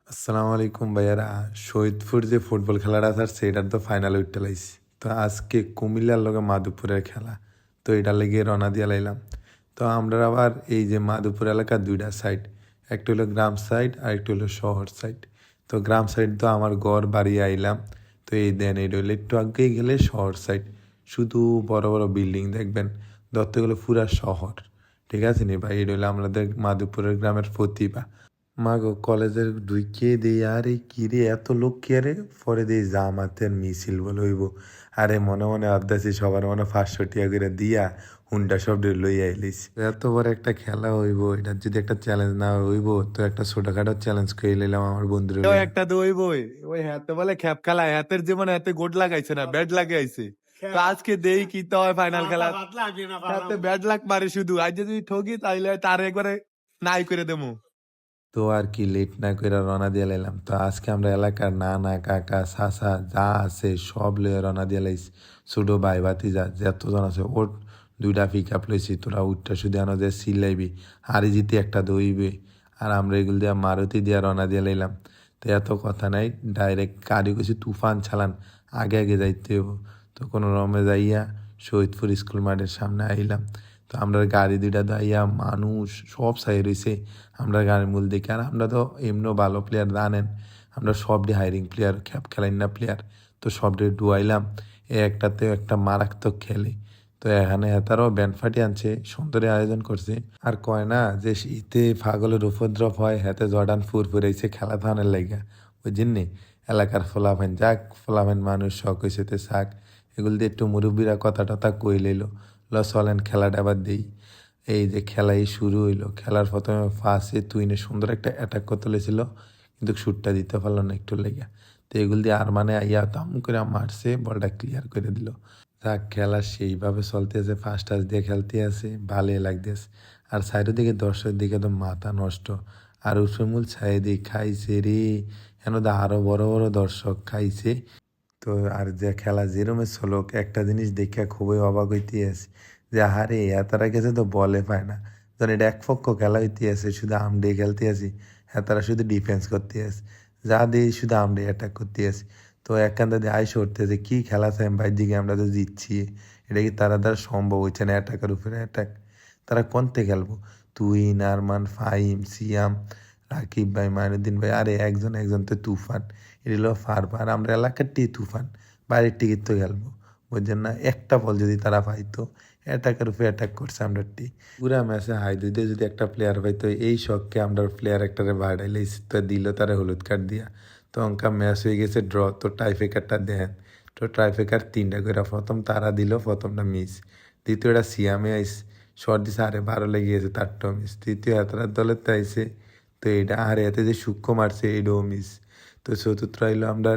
আসসালামু আলাইকুম ভাইয়ারা। শহীদপুর যে ফুটবল খেলাটা আছে এটার তো ফাইনাল উঠতে লাইছি। তো আজকে কুমিল্লার লগে মাধবপুরের খেলা। তো এটার লেগে রওনা দিয়া লাইলাম। তো আমরা আবার এই যে মাধবপুর এলাকার দুইটা সাইড, একটা হলো গ্রাম সাইড আর একটা হলো শহর সাইড। তো গ্রাম সাইড তো আমার ঘর বাড়ি আইলাম। তো এই দেন এটা হলো একটু আগেই গেলে শহর সাইড, শুধু বড় বড় বিল্ডিং দেখবেন, ধরতে গেলে পুরা শহর। ঠিক আছে নি ভাই, এটা হলো আমাদের মাধবপুরের গ্রামের প্রতিভা। মাগো কলেজের ঢুকিয়ে দিই আরে কিরে এত লোক কে রে, পরে দিই জামাতের মিছিল বলে হইব। আরে মনে মনে ভাবতেছি সবার মনে 500 টাকা করে দিয়া হুন্ডা সব লই আইলিস। এত বড় একটা খেলা হইব, এটার যদি একটা চ্যালেঞ্জ না হইব তো একটা ছোটখাটো চ্যালেঞ্জ করে নিলাম আমার বন্ধুরে ওই লইয়া। একটা দই বই ওই হাতে বলে খ্যাপ খেলা হাতের জীবনে হাতে গোট লাগাইছে না ব্যাট লাগাইছে। তো আজকে দেই কি তো হয় ফাইনাল খেলা হাতে ব্যাট লাগ মারে শুধু আজ যদি ঠকি তাইলে তার একবারে নাই করে দেবো। তো আর কি লেট না করে রওনা দিয়ে লাইলাম। তো আজকে আমরা এলাকার নানা কাকা চাচা যা আছে সব লইয়া রওনা দিয়ে লাইছি। ছোট ভাই ভাতিজা যতজন আছে ওর দুইটা পিক আপ লইছি, তোরা উঠটা শুধু আনো যে সিলাইবি হারি জিতি একটা দইবে। আর আমরা এগুলো দিয়া মারুতি দিয়া রওনা দিয়ে লাইলাম। তো এত কথা নাই, ডাইরেক্ট গাড়ি গেছি তুফান চালান, আগে আগে যাইতে হবো। তো কোনো রমে যাইয়া শহীদপুর স্কুল মাঠের সামনে আইলাম। তো আমরা গাড়ি দুইটা দাইয়া মানুষ সব সাই রয়েছে আমরা গাড়ির মূল দেখি। আর আমরা তো এমনিও ভালো প্লেয়ার জানেন, আমরা সবডি হাইরিং প্লেয়ার, খ্যাপ খেলাই না প্লেয়ার। তো সবডি ডুয়াইলাম, একটাতে একটা মারাত্মক খেলে। তো এখানে তারাও ব্যান্ড ফাটি আনছে, সুন্দরী আয়োজন করছে। আর কয় না যে শীতে পাগলের উপদ্রব হয়, হাতে জর্ডান ফুরফুরাইছে খেলা থানের লাইগা ওই জন্যে এলাকার ফোলাফেন যাক, ফোলাফেন মানুষ শখ হয়েছে শাক, এগুলো দিয়ে একটু মুরব্বীরা কথা টথা কই লইলো। চলেন খেলাটা আবার দিই। এই যে খেলাই শুরু হইলো, খেলার প্রথমে ফার্স্টে তুইনে সুন্দর একটা অ্যাটাক করতে লেছিল, কিন্তু শুটটা দিতে পারলো না একটু লেগে। তো এগুলো দিয়ে আর মানে আইয়া দাম করে মারছে, বলটা ক্লিয়ার করে দিল। যাক খেলা সেইভাবে চলতেছে, ফার্স্ট টাচ দিয়ে খেলতে আছে, ভালোই লাগতেছে। আর সাইডের দিকে দর্শকের দিকে তো মাথা নষ্ট। আর উসমুল ছাইদি খাইছে রে, কেন তো আরো বড় বড় দর্শক খাইছে। তো আর যে খেলা যেরমে চলক, একটা জিনিস দেখে খুবই অবাক হইতে আছে যে আহারে এতারা গেছে তো বলে পায় না। যখন এটা একপক্ষ খেলা হইতে আছে, শুধু আমডে খেলতে আছি, এতারা শুধু ডিফেন্স করতে আছে, যা দিয়ে শুধু আমডে অ্যাটাক করতে আছে। তো একখানটা দিয়ে আইসে উঠতেছে কি খেলা চাই ভাই, দিকে আমরা তো জিতছি, এটা কি তারা দ্বারা সম্ভব হচ্ছে না? অ্যাটাকের উপরে অ্যাটাক, তারা কোনতে খেলবো? তুই নারমান ফাহিম সিয়াম রাকিব ভাই মাইনুদ্দিন ভাই, আরে একজন একজন তো তুফান, এগুলো ফার আমরা এলাকার টি তুফান, বাইরের টিকিট তো খেলবো। বুঝছেন না, একটা বল যদি তারা পাইতো, অ্যাটাকের উপরে অ্যাটাক করছে আমরা টি পুরা ম্যাচে হাই দুই দিয়ে যদি একটা প্লেয়ার পাইতো, এই শখকে আমরা প্লেয়ার একটারে বাড়াইলেই তো দিল তারা হলুদ কার্ড দিয়া। তো অঙ্কা ম্যাচ হয়ে গেছে ড্র। তো টাইফেকারটা দেন, তো টাইফেকার তিনটা করে, প্রথম তারা দিল, প্রথমটা মিস, দ্বিতীয়টা সিয়ামে আইস শর্ট দিছে, আরে 12 লেগে গেছে, তারটাও মিস, তৃতীয় হাতার দলের তো আইসে, তো এটা আর এতে যে সূক্ষ্ম মারছে এটাও মিস। তো চতুর্থ আইলো আমরা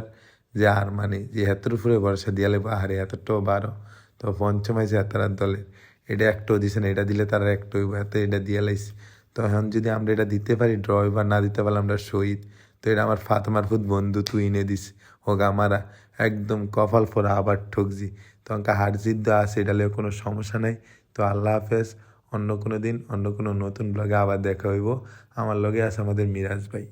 যে আর মানে যে হাতের উপরে ভরসা দিয়া লাগবো, আহারে হাতেরটাও 12। তো পঞ্চম আইসে হাতার দলের, এটা একটাও দিছে না, এটা দিলে তারা একটা হইব, হাতে এটা দিয়া লাইছে। তো এখন যদি আমরা এটা দিতে পারি ড্র, এবার না দিতে পারলে আমরা শহীদ। তো এটা আমার ফাতেমার ফুত বন্ধু তুই এনে দিস, হোক আমারা একদম কপাল ফোরা আবার ঠকজি। তো অঙ্কা হার জিত দেওয়া আছে, এটা নিয়ে কোনো সমস্যা নাই। তো আল্লাহ হাফেজ, অন্য কোনো দিন অন্য কোনো নতুন ব্লগে আবার দেখা হইব। আমার লগে আছে আমাদের মিরাজ ভাই।